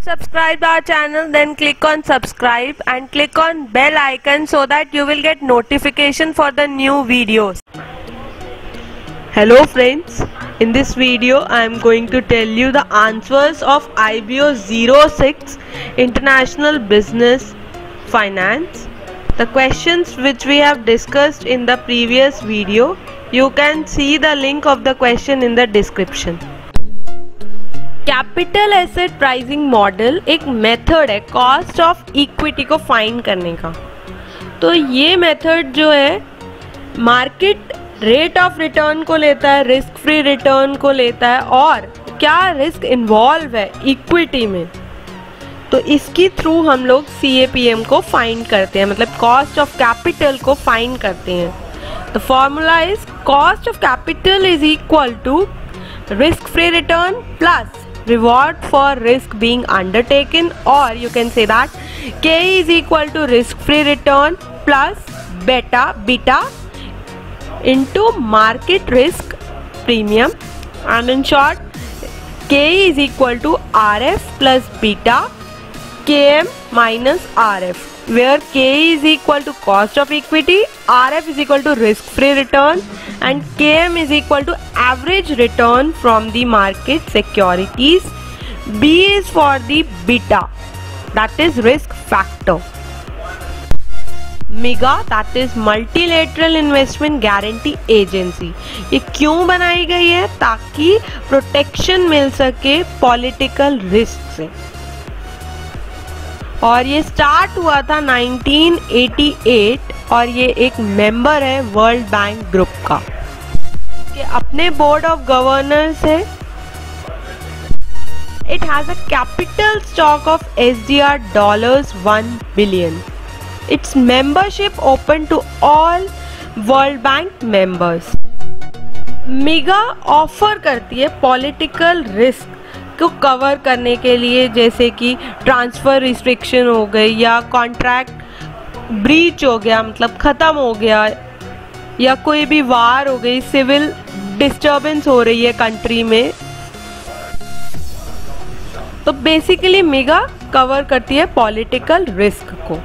subscribed our channel, then click on subscribe and click on bell icon so that you will get notification for the new videos. Hello friends, in this video I am going to tell you the answers of IBO 06 International Business Finance. The questions which we have discussed in the previous video, you can see the link of the question in the description. Capital asset pricing model एक method है cost of equity को find करने का। तो ये method जो है market rate of return को लेता है, रिस्क फ्री रिटर्न को लेता है और क्या रिस्क इन्वॉल्व है इक्विटी में, तो इसकी थ्रू हम लोग CAPM को फाइंड करते हैं, मतलब कॉस्ट ऑफ कैपिटल को फाइंड करते हैं। The formula is cost of capital is equal to risk free return plus reward for risk being undertaken, or you can say that K is equal to risk free return plus beta into market risk premium, and in short K is equal to RF plus beta KM minus RF, where K is equal to cost of equity, RF is equal to risk free return and KM is equal to average return from the market securities. B is for the beta, that is risk factor. MIGA, that is Multilateral Investment Guarantee Agency, ये क्यों बनाई गई है? ताकि protection मिल सके political risk से, और ये स्टार्ट हुआ था 1988 और ये एक मेंबर है वर्ल्ड बैंक ग्रुप का। के अपने बोर्ड ऑफ गवर्नर्स है। It has a capital stock of SDR $1 billion. Its membership open to all World Bank members. MIGA offer करती है पॉलिटिकल रिस्क को कवर करने के लिए, जैसे कि ट्रांसफ़र रिस्ट्रिक्शन हो गई या कॉन्ट्रैक्ट ब्रीच हो गया, मतलब ख़त्म हो गया, या कोई भी वार हो गई, सिविल डिस्टर्बेंस हो रही है कंट्री में। तो बेसिकली मिगा कवर करती है पॉलिटिकल रिस्क को,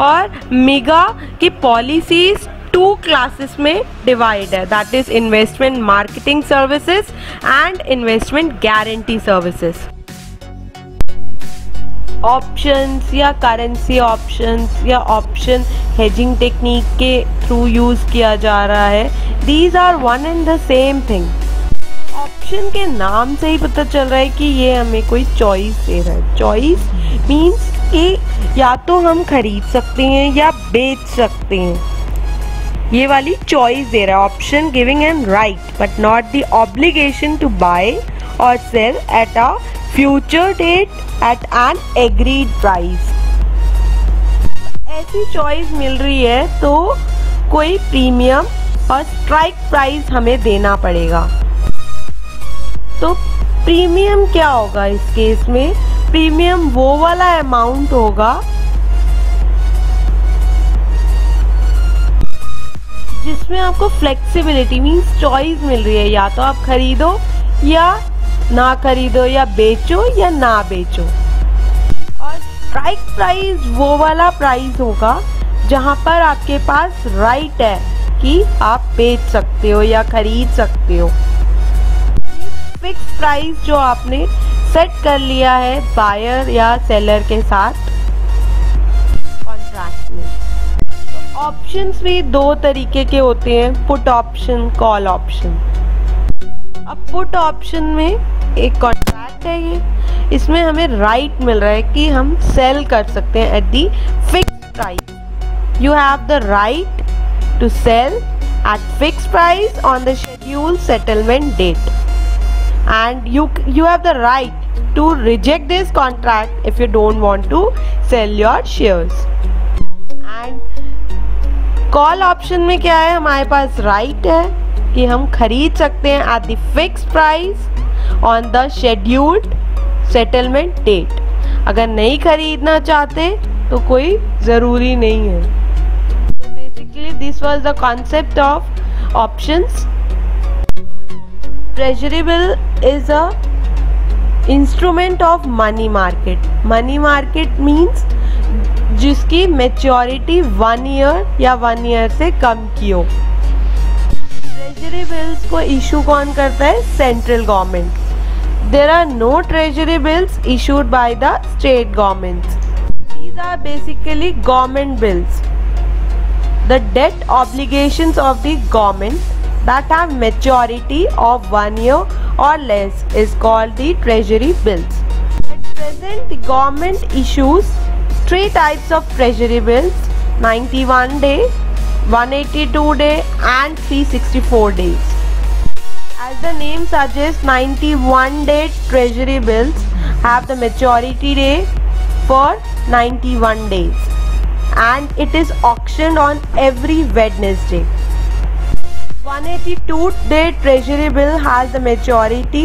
और मिगा की पॉलिसीज 2 क्लासेस में डिवाइड है, that is investment marketing services and investment guarantee services. Options या करेंसी ऑप्शंस या ऑप्शन हेजिंग टेक्निक के थ्रू यूज किया जा रहा है। These are one and the same thing. Option के नाम से ही पता चल रहा है कि ये हमें कोई चॉइस दे रहा है। चॉइस मीन्स कि या तो हम खरीद सकते हैं या बेच सकते हैं, ये वाली चॉइस दे रहा है। Option giving an right but not the obligation to buy or sell at a future date at an agreed price. ऐसी चॉइस मिल रही है तो कोई प्रीमियम और स्ट्राइक प्राइस हमें देना पड़ेगा। तो प्रीमियम क्या होगा इस केस में? प्रीमियम वो वाला अमाउंट होगा जिसमें आपको फ्लेक्सिबिलिटी मीन्स चॉइस मिल रही है, या तो आप खरीदो या ना खरीदो, या बेचो या ना बेचो। और स्ट्राइक प्राइस वो वाला प्राइस होगा जहां पर आपके पास राइट है कि आप बेच सकते हो या खरीद सकते हो। फिक्स प्राइस जो आपने सेट कर लिया है बायर या सेलर के साथ कॉन्ट्रैक्ट में। ऑप्शंस भी 2 तरीके के होते हैं, पुट ऑप्शन, कॉल ऑप्शन। अब पुट ऑप्शन में एक कॉन्ट्रैक्ट है, ये इसमें हमें राइट मिल रहा है कि हम सेल कर सकते हैं at the fix price. You have the right to sell at fix price on the schedule settlement date, and you have the right to reject this contract if you don't want to sell your shares. And call option में क्या है? हमारे पास right है कि हम खरीद सकते हैं at the fixed price on the scheduled settlement date. अगर नहीं खरीदना चाहते तो कोई ज़रूरी नहीं है। So basically this was the concept of options. Treasury bill is a instrument of money market. Money market means जिसकी मैच्योरिटी 1 ईयर या 1 ईयर से कम की हो। ट्रेजरी बिल्स को इशू कौन करता है? Central government. There are no treasury bills issued by the state governments. These are basically government bills. The debt obligations of the government that have maturity of 1 year or less is called the treasury bills. At present, the government issues 3 types of treasury bills: 91 day, 182 day and 364 days. As the name suggests, 91 day treasury bills have the maturity day for 91 days. And it is auctioned on every Wednesday. 182 day treasury bill has the maturity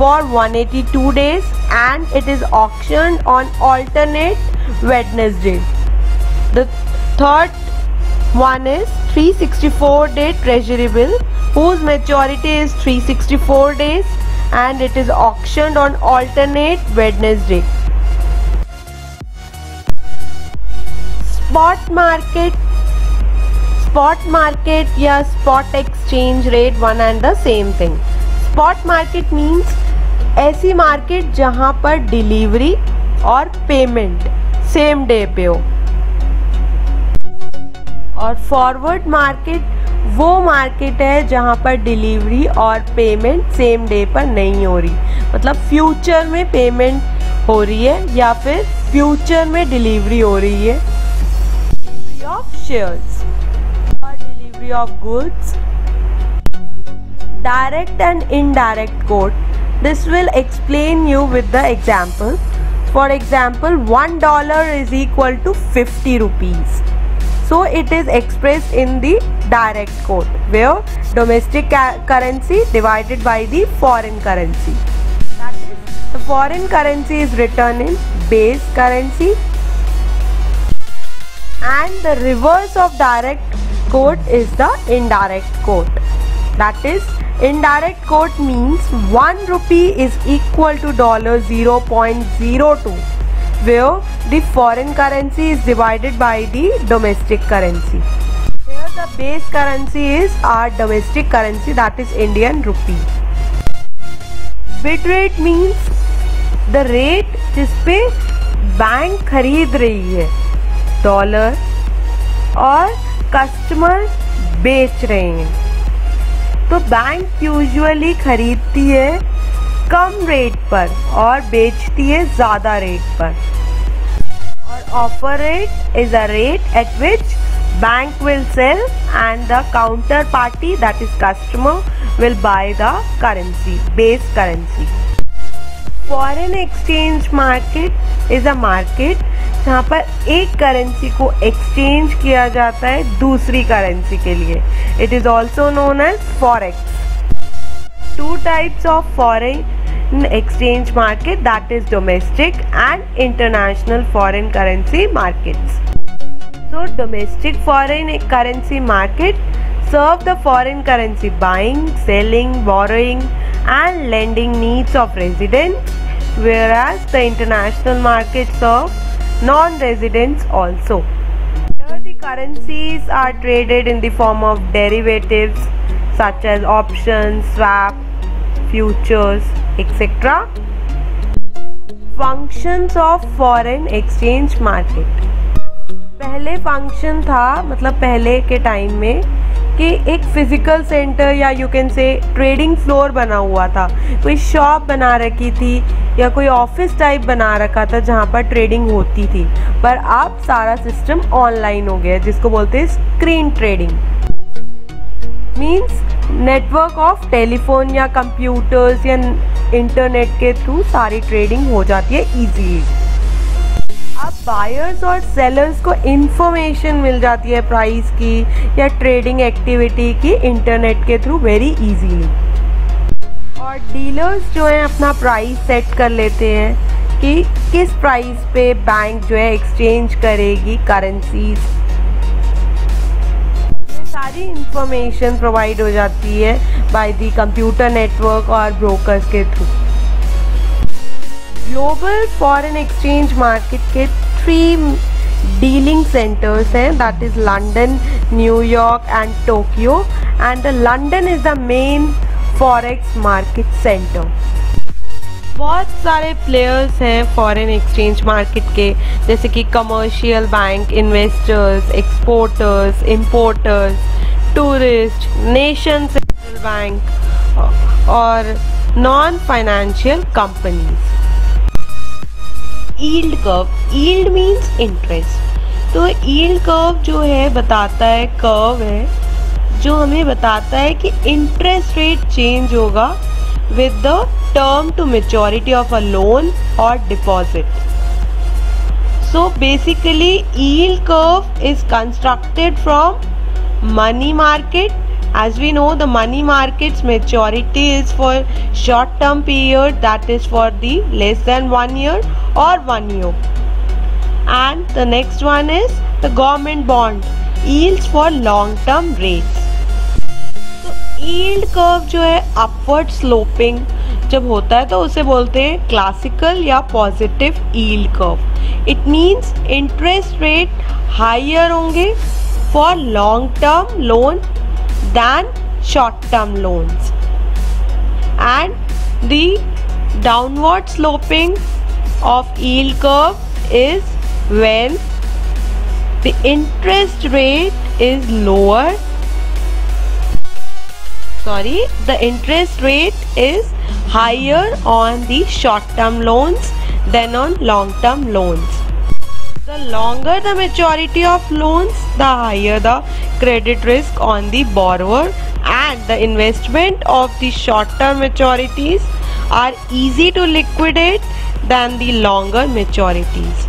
for 182 days and it is auctioned on alternate Wednesday. The third one is 364 day treasury bill whose maturity is 364 days and it is auctioned on alternate Wednesday. Spot market या spot exchange rate one and the same thing. Spot market means ऐसी market जहां पर delivery और payment same day पे हो। और forward market वो market है जहां पर डिलीवरी और पेमेंट सेम डे पर नहीं हो रही, मतलब फ्यूचर में पेमेंट हो रही है या फिर फ्यूचर में डिलीवरी हो रही है। Of shares or delivery of goods. Direct and indirect quote. This will explain you with the example. For example, $1 is equal to 50 rupees. So it is expressed in the direct quote where domestic currency divided by the foreign currency. That is, the foreign currency is written in base currency. And the reverse of direct quote is the indirect quote. That is, indirect quote means 1 rupee is equal to $0.02, where the foreign currency is divided by the domestic currency. Here the base currency is our domestic currency, that is Indian rupee. Bid rate means the rate जिस पे bank खरीद रही है dollar और customer बेच रहे हैं। तो बैंक यूजुअली खरीदती है कम रेट पर और बेचती है ज़्यादा रेट पर। और offer rate is a rate at which bank will sell and the counter party that is customer will buy the currency, base currency. Foreign exchange market is a market जहाँ पर एक करेंसी को exchange किया जाता है दूसरी currency के लिए। It is also known as forex. 2 types of foreign exchange market, that is domestic and international foreign currency markets. So domestic foreign currency market serve the foreign currency buying, selling, borrowing and lending needs of residents, whereas the international market serve non-residents also. Here the currencies are traded in the form of derivatives such as options, swap, futures, etc. Functions of foreign exchange market. पहले function था, मतलब पहले के time में, कि एक physical centre या you can say trading floor बना हुआ था, कोई शॉप बना रखी थी या कोई ऑफिस टाइप बना रखा था जहाँ पर ट्रेडिंग होती थी। पर अब सारा सिस्टम ऑनलाइन हो गया जिसको बोलते हैं screen trading. Means network of telephone या कंप्यूटर्स या इंटरनेट के थ्रू सारी ट्रेडिंग हो जाती है ईजीली। अब बायर्स और सेलर्स को इंफॉर्मेशन मिल जाती है प्राइस की या ट्रेडिंग एक्टिविटी की इंटरनेट के थ्रू वेरी इजीली। और डीलर्स जो हैं अपना प्राइस सेट कर लेते हैं कि किस प्राइस पे बैंक जो है एक्सचेंज करेगी करेंसीज। ये सारी इंफॉर्मेशन प्रोवाइड हो जाती है बाय द कंप्यूटर नेटवर्क और ब्रोकर्स के through. Global foreign exchange market के 3 डीलिंग सेंटर्स हैं, that is London, New York and Tokyo, and the London is the main forex market centre. बहुत सारे प्लेयर्स हैं फॉरेन एक्सचेंज मार्केट के, जैसे कि commercial bank, investors, exporters, importers, tourist, nation central bank और non financial companies. Yield curve, yield means interest. तो yield curve जो है बताता है, कर्व है जो हमें बताता है कि इंटरेस्ट रेट चेंज होगा with the term to maturity of a loan और deposit. So basically yield curve is constructed from money market. As we know, the money market's maturity is for short term period, that is for the less than 1 year or 1 year, and the next one is the government bond yields for long term rates. So yield curve जो है upward sloping जब होता है तो उसे बोलते हैं classical या positive yield curve. It means interest rate higher होंगे for long term loan than short-term loans, and the downward sloping of yield curve is when the interest rate is lower. The interest rate is higher on the short-term loans than on long-term loans. The longer the maturity of loans, the higher the credit risk on the borrower, and the investment of the short-term maturities are easy to liquidate than the longer maturities.